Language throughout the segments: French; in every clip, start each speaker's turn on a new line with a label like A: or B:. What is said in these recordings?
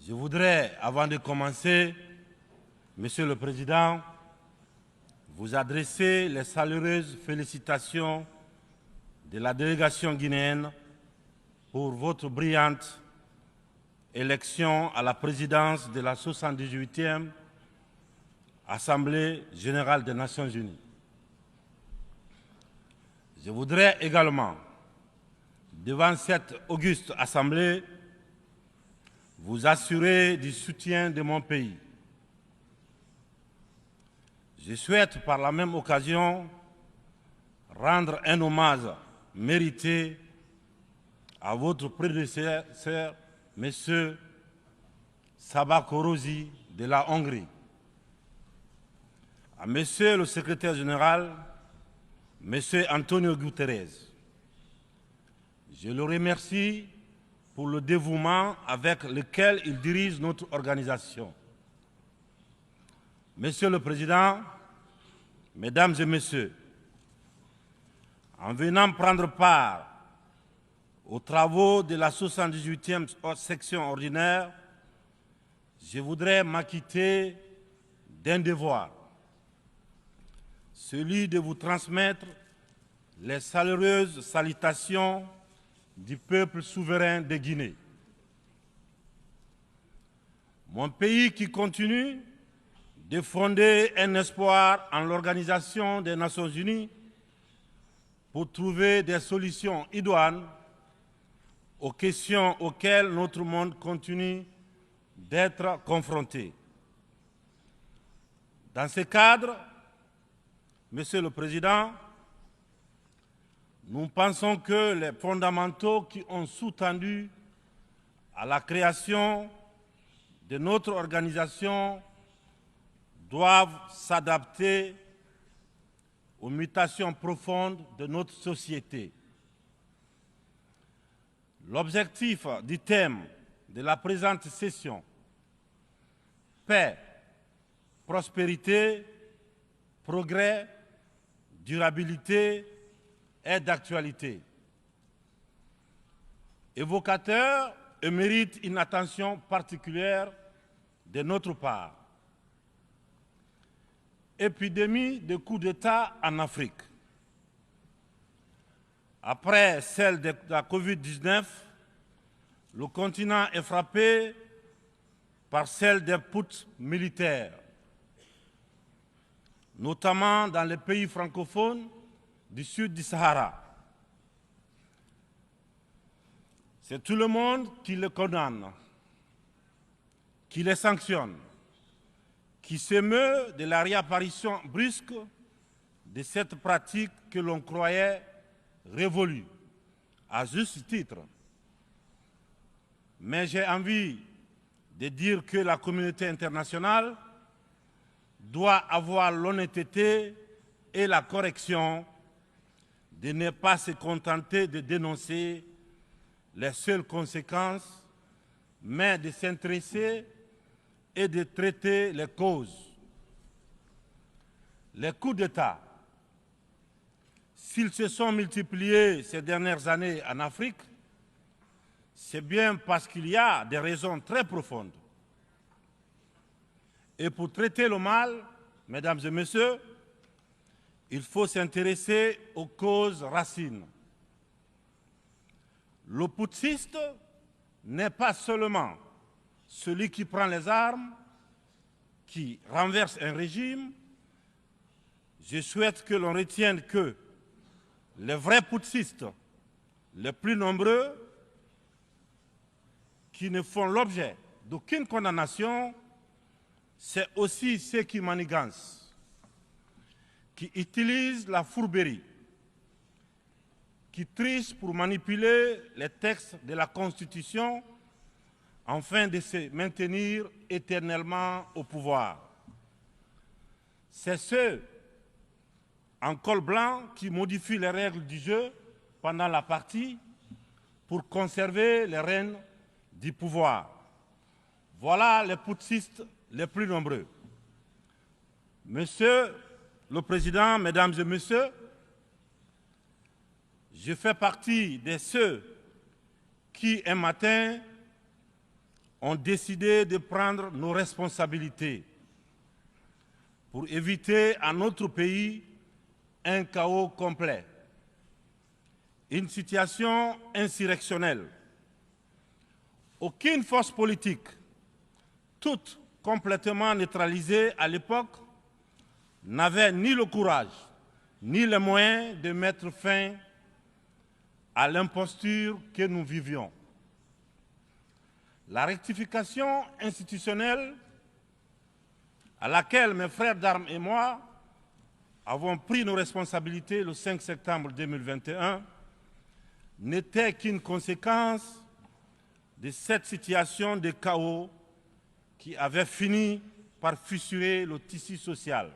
A: Je voudrais, avant de commencer, Monsieur le Président, vous adresser les chaleureuses félicitations de la délégation guinéenne pour votre brillante élection à la présidence de la 78e Assemblée générale des Nations unies. Je voudrais également, devant cette auguste Assemblée, vous assurer du soutien de mon pays. Je souhaite par la même occasion rendre un hommage mérité à votre prédécesseur, M. Saba Korosi de la Hongrie, à M. le secrétaire général, M. Antonio Guterres. Je le remercie pour le dévouement avec lequel il dirige notre organisation. Monsieur le Président, Mesdames et Messieurs, en venant prendre part aux travaux de la 78e section ordinaire, je voudrais m'acquitter d'un devoir, celui de vous transmettre les chaleureuses salutations du peuple souverain de Guinée. Mon pays qui continue de fonder un espoir en l'Organisation des Nations Unies pour trouver des solutions idoines aux questions auxquelles notre monde continue d'être confronté. Dans ce cadre, Monsieur le Président, nous pensons que les fondamentaux qui ont sous-tendu à la création de notre organisation doivent s'adapter aux mutations profondes de notre société. L'objectif du thème de la présente session, paix, prospérité, progrès, durabilité, est d'actualité, évocateur et mérite une attention particulière de notre part. Épidémie de coups d'État en Afrique. Après celle de la Covid-19, le continent est frappé par celle des putschs militaires, notamment dans les pays francophones du sud du Sahara. C'est tout le monde qui le condamne, qui les sanctionne, qui s'émeut de la réapparition brusque de cette pratique que l'on croyait révolue, à juste titre. Mais j'ai envie de dire que la communauté internationale doit avoir l'honnêteté et la correction de ne pas se contenter de dénoncer les seules conséquences, mais de s'intéresser et de traiter les causes. Les coups d'État, s'ils se sont multipliés ces dernières années en Afrique, c'est bien parce qu'il y a des raisons très profondes. Et pour traiter le mal, Mesdames et Messieurs, il faut s'intéresser aux causes racines. Le putschiste n'est pas seulement celui qui prend les armes, qui renverse un régime. Je souhaite que l'on retienne que les vrais putschistes, les plus nombreux, qui ne font l'objet d'aucune condamnation, c'est aussi ceux qui manigancent, qui utilisent la fourberie, qui trichent pour manipuler les textes de la Constitution afin de se maintenir éternellement au pouvoir. C'est ceux en col blanc qui modifient les règles du jeu pendant la partie pour conserver les rênes du pouvoir. Voilà les putschistes les plus nombreux. Monsieur le Président, Mesdames et Messieurs, je fais partie de ceux qui, un matin, ont décidé de prendre nos responsabilités pour éviter à notre pays un chaos complet, une situation insurrectionnelle. Aucune force politique, toutes complètement neutralisées à l'époque, n'avait ni le courage ni les moyens de mettre fin à l'imposture que nous vivions. La rectification institutionnelle à laquelle mes frères d'armes et moi avons pris nos responsabilités le 5 septembre 2021 n'était qu'une conséquence de cette situation de chaos qui avait fini par fissurer le tissu social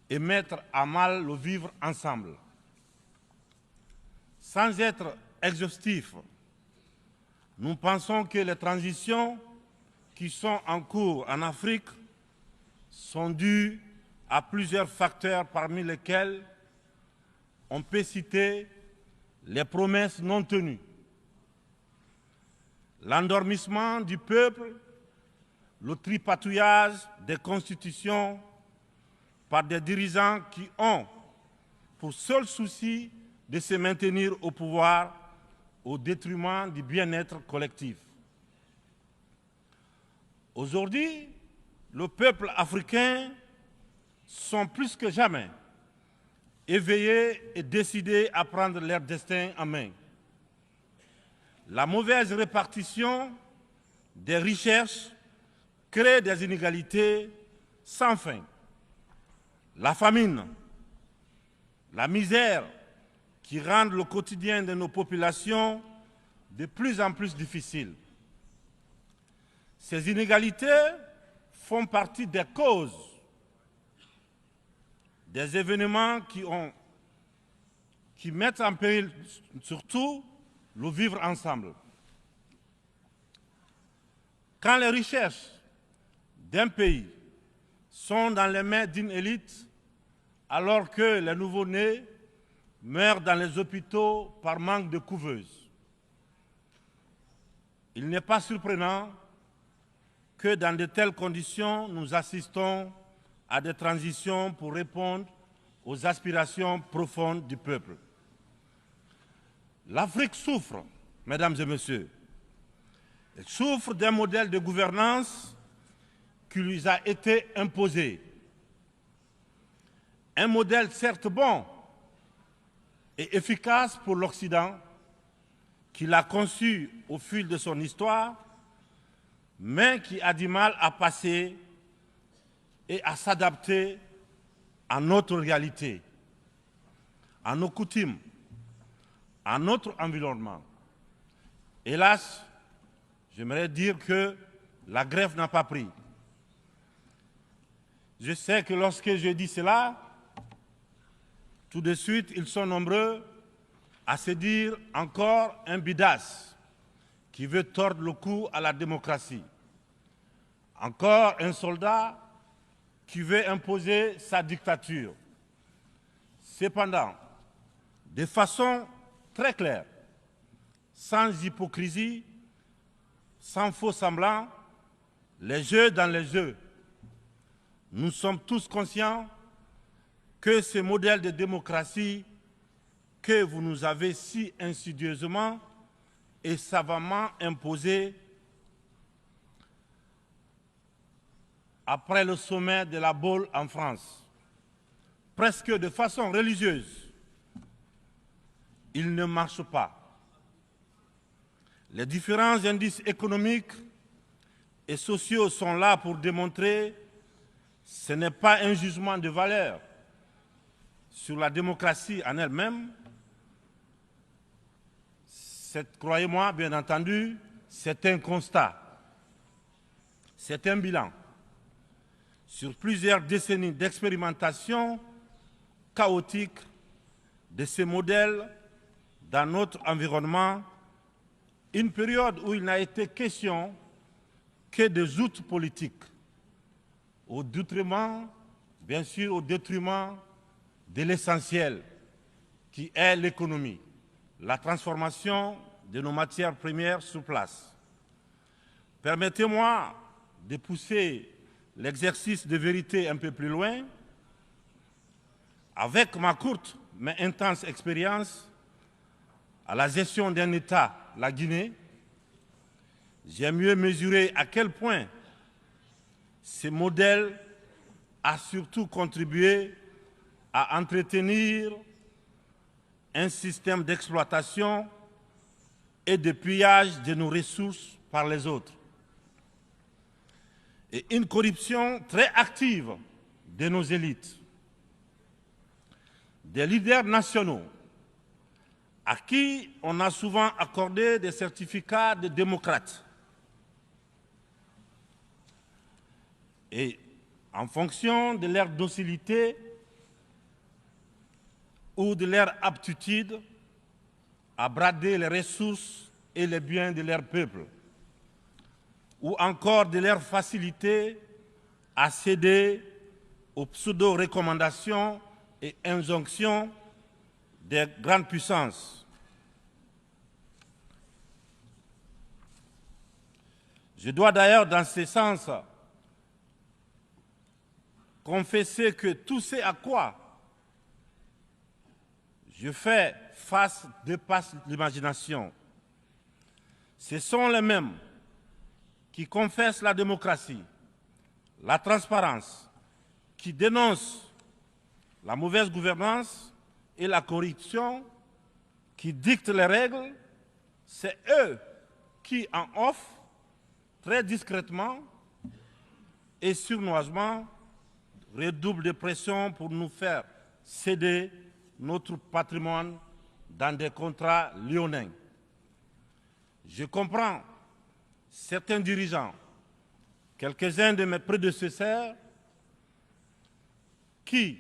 A: et mettre à mal le vivre ensemble. Sans être exhaustif, nous pensons que les transitions qui sont en cours en Afrique sont dues à plusieurs facteurs parmi lesquels on peut citer les promesses non tenues, l'endormissement du peuple, le tripatouillage des constitutions par des dirigeants qui ont pour seul souci de se maintenir au pouvoir au détriment du bien-être collectif. Aujourd'hui, le peuple africain sont plus que jamais éveillés et décidés à prendre leur destin en main. La mauvaise répartition des richesses crée des inégalités sans fin. La famine, la misère qui rendent le quotidien de nos populations de plus en plus difficile. Ces inégalités font partie des causes des événements qui mettent en péril surtout le vivre ensemble. Quand les richesses d'un pays sont dans les mains d'une élite, alors que les nouveau-nés meurent dans les hôpitaux par manque de couveuses, il n'est pas surprenant que dans de telles conditions, nous assistons à des transitions pour répondre aux aspirations profondes du peuple. L'Afrique souffre, mesdames et messieurs. Elle souffre d'un modèle de gouvernance qui lui a été imposé. Un modèle certes bon et efficace pour l'Occident, qu'il a conçu au fil de son histoire, mais qui a du mal à passer et à s'adapter à notre réalité, à nos coutumes, à notre environnement. Hélas, j'aimerais dire que la grève n'a pas pris. Je sais que lorsque je dis cela, tout de suite, ils sont nombreux à se dire encore un bidas qui veut tordre le cou à la démocratie. Encore un soldat qui veut imposer sa dictature. Cependant, de façon très claire, sans hypocrisie, sans faux semblant, les jeux dans les jeux, nous sommes tous conscients que ce modèle de démocratie que vous nous avez si insidieusement et savamment imposé après le sommet de la Baule en France, presque de façon religieuse, il ne marche pas. Les différents indices économiques et sociaux sont là pour démontrer que ce n'est pas un jugement de valeur sur la démocratie en elle-même. Croyez-moi, bien entendu, c'est un constat, c'est un bilan. Sur plusieurs décennies d'expérimentation chaotique de ces modèles dans notre environnement, une période où il n'a été question que des outils politiques, au détriment, bien sûr, au détriment de l'essentiel, qui est l'économie, la transformation de nos matières premières sur place. Permettez-moi de pousser l'exercice de vérité un peu plus loin. Avec ma courte mais intense expérience à la gestion d'un État, la Guinée, j'ai mieux mesuré à quel point ce modèle a surtout contribué à entretenir un système d'exploitation et de pillage de nos ressources par les autres, et une corruption très active de nos élites, des leaders nationaux à qui on a souvent accordé des certificats de démocrates. Et en fonction de leur docilité ou de leur aptitude à brader les ressources et les biens de leur peuple, ou encore de leur facilité à céder aux pseudo-recommandations et injonctions des grandes puissances. Je dois d'ailleurs, dans ce sens, confesser que tout ce à quoi je fais face dépasse l'imagination. Ce sont les mêmes qui confessent la démocratie, la transparence, qui dénoncent la mauvaise gouvernance et la corruption, qui dictent les règles. C'est eux qui, en off, très discrètement et sournoisement, redoublent de pression pour nous faire céder notre patrimoine dans des contrats léonins. Je comprends certains dirigeants, quelques-uns de mes prédécesseurs, qui,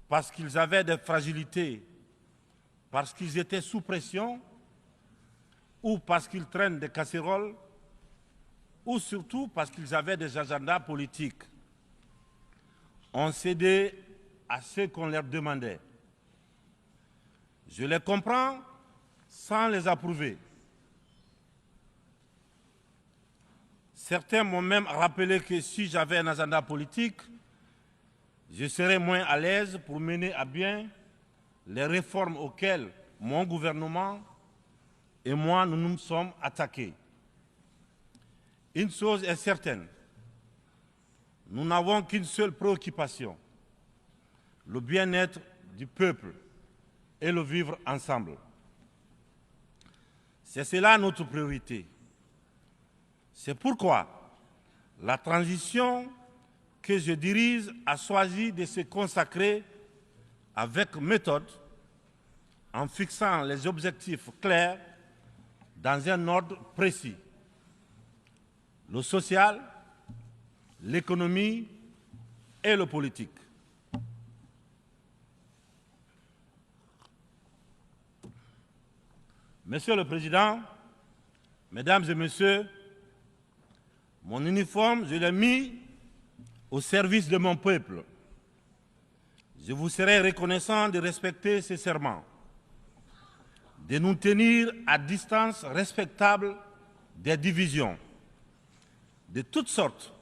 A: parce qu'ils avaient des fragilités, parce qu'ils étaient sous pression, ou parce qu'ils traînent des casseroles, ou surtout parce qu'ils avaient des agendas politiques, ont cédé à ce qu'on leur demandait. Je les comprends sans les approuver. Certains m'ont même rappelé que si j'avais un agenda politique, je serais moins à l'aise pour mener à bien les réformes auxquelles mon gouvernement et moi nous nous sommes attaqués. Une chose est certaine, nous n'avons qu'une seule préoccupation, le bien-être du peuple et le vivre ensemble. C'est cela notre priorité. C'est pourquoi la transition que je dirige a choisi de se consacrer avec méthode en fixant les objectifs clairs dans un ordre précis. Le social, l'économie et le politique. Monsieur le Président, Mesdames et Messieurs, mon uniforme, je l'ai mis au service de mon peuple. Je vous serai reconnaissant de respecter ces serments, de nous tenir à distance respectable des divisions, de toutes sortes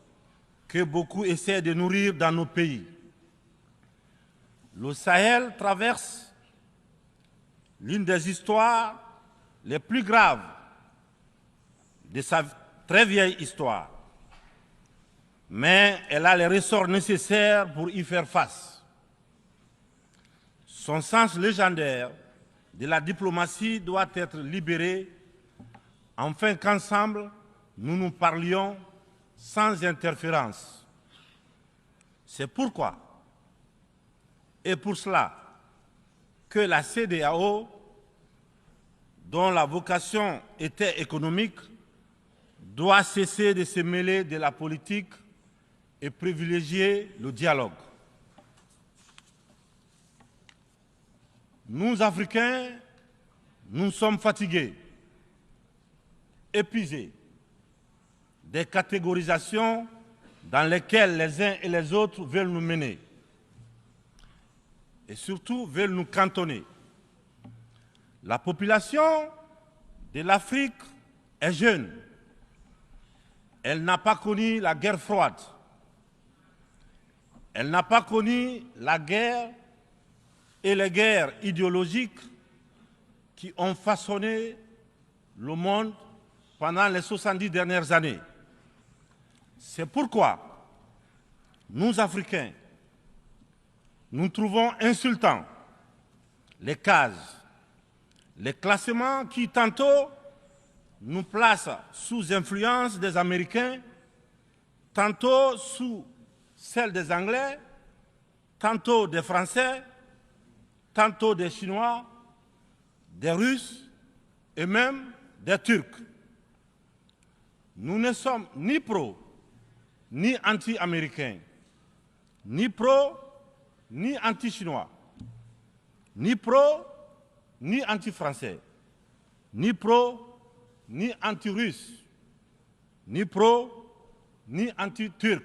A: que beaucoup essaient de nourrir dans nos pays. Le Sahel traverse l'une des histoires les plus graves de sa très vieille histoire, mais elle a les ressorts nécessaires pour y faire face. Son sens légendaire de la diplomatie doit être libéré afin qu'ensemble, nous nous parlions sans interférence. C'est pourquoi, et pour cela, que la CEDEAO, dont la vocation était économique, doit cesser de se mêler de la politique et privilégier le dialogue. Nous, Africains, nous sommes fatigués, épuisés des catégorisations dans lesquelles les uns et les autres veulent nous mener et surtout veulent nous cantonner. La population de l'Afrique est jeune Elle n'a pas connu la guerre froide. Elle n'a pas connu la guerre et les guerres idéologiques qui ont façonné le monde pendant les 70 dernières années. C'est pourquoi nous, Africains, nous trouvons insultants les cases, les classements qui tantôt nous placent sous influence des Américains, tantôt sous celle des Anglais, tantôt des Français, tantôt des Chinois, des Russes et même des Turcs. Nous ne sommes ni pro, ni anti-américains, ni pro, ni anti-chinois, ni pro, ni anti-français, ni pro, ni anti-russe, ni pro, ni anti-turc.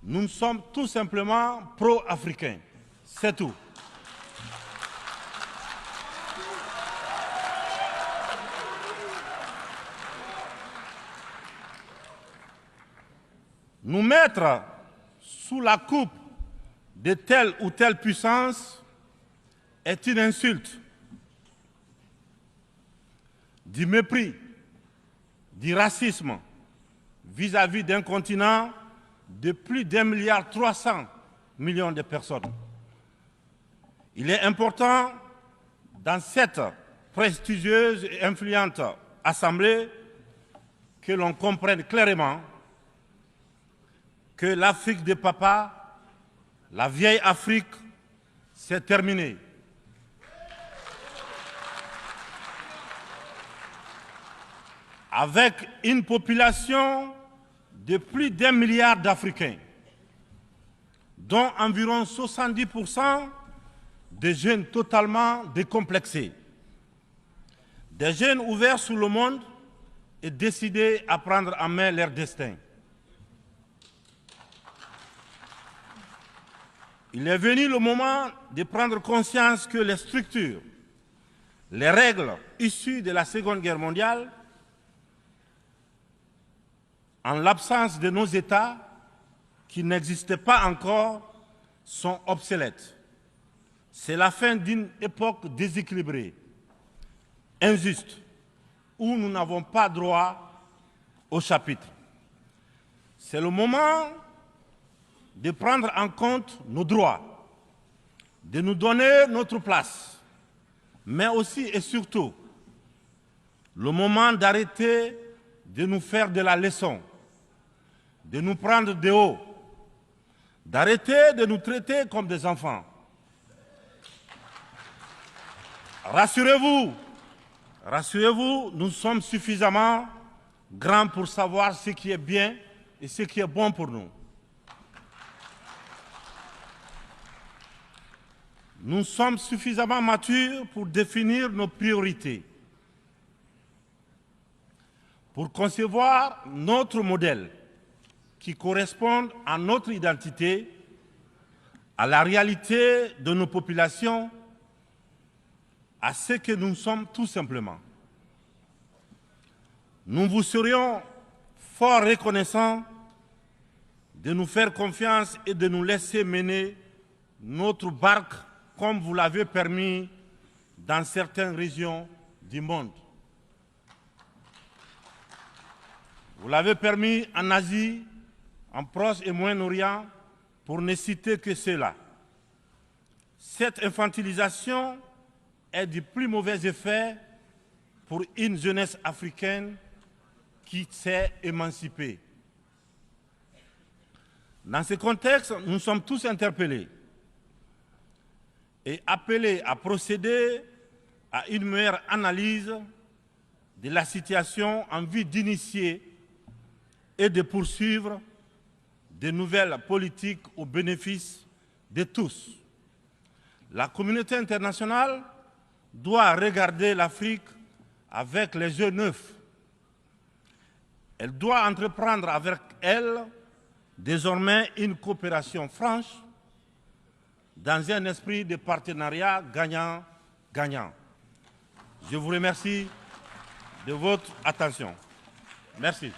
A: Nous sommes tout simplement pro-africains. C'est tout. Nous mettre sous la coupe de telle ou telle puissance est une insulte, du mépris, du racisme vis-à-vis d'un continent de plus d'1,3 milliard de personnes. Il est important, dans cette prestigieuse et influente assemblée, que l'on comprenne clairement que l'Afrique de papa, la vieille Afrique, c'est terminé. Avec une population de plus d'1 milliard d'Africains, dont environ 70% de jeunes totalement décomplexés, des jeunes ouverts sur le monde et décidés à prendre en main leur destin. Il est venu le moment de prendre conscience que les structures, les règles issues de la Seconde Guerre mondiale, en l'absence de nos États, qui n'existaient pas encore, sont obsolètes. C'est la fin d'une époque déséquilibrée, injuste, où nous n'avons pas droit au chapitre. C'est le moment de prendre en compte nos droits, de nous donner notre place, mais aussi et surtout le moment d'arrêter de nous faire de la leçon, de nous prendre de haut, d'arrêter de nous traiter comme des enfants. Rassurez-vous, rassurez-vous, nous sommes suffisamment grands pour savoir ce qui est bien et ce qui est bon pour nous. Nous sommes suffisamment matures pour définir nos priorités, pour concevoir notre modèle qui corresponde à notre identité, à la réalité de nos populations, à ce que nous sommes tout simplement. Nous vous serions fort reconnaissants de nous faire confiance et de nous laisser mener notre barque comme vous l'avez permis dans certaines régions du monde. Vous l'avez permis en Asie, en Proche et Moyen-Orient, pour ne citer que cela. Cette infantilisation est du plus mauvais effet pour une jeunesse africaine qui s'est émancipée. Dans ce contexte, nous sommes tous interpellés et appelés à procéder à une meilleure analyse de la situation en vue d'initier et de poursuivre de nouvelles politiques au bénéfice de tous. La communauté internationale doit regarder l'Afrique avec les yeux neufs. Elle doit entreprendre avec elle désormais une coopération franche dans un esprit de partenariat gagnant-gagnant. Je vous remercie de votre attention. Merci.